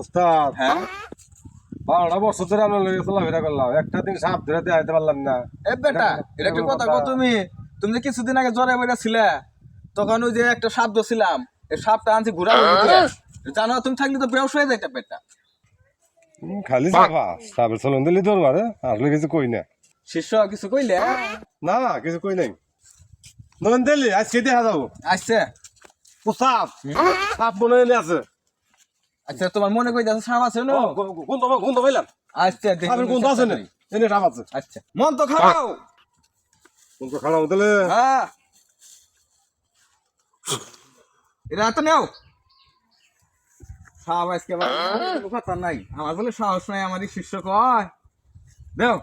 উস্তাদ হ্যাঁ 12টা বছর ধরে আমরা লগে চলাফেরা করলাম, একটা দিন সাপ ধরে দেখাইতে পারলাম না। এ বেটা এটা একটা কথা কও তুমি তুমি যে কিছুদিন আগে জ্বরে বেড়া ছিলে তখন ওই যে একটা সাপ ধরছিলাম এই সাপটা আনছি ঘুরা জানো তুমি থাকলে তো বেউস হয়ে যাইতা পেটটা খালি সাফা সাপের চলন দিলি তোর মারে আসলে কিছু কই না। শিষ্য কিছু কইলে না কিছু কই নাই। নন দিলি আজকে দেখা যাবো। আচ্ছা ও সাপ সাপ মনে হয় আছে। আচ্ছা তোমার মনে কই যাচ্ছে সাপ আছে না কোন তো পাইলাম আচ্ছা সাপের কোন তো আছে না এনে সাপ আছে। আচ্ছা মন তো খাও কোন তো খারাপ তাহলে হ্যাঁ এটা তো নেও সাপ আজকে কথা নাই আমার বলে সাহস নাই আমারই শিষ্য কয় দেও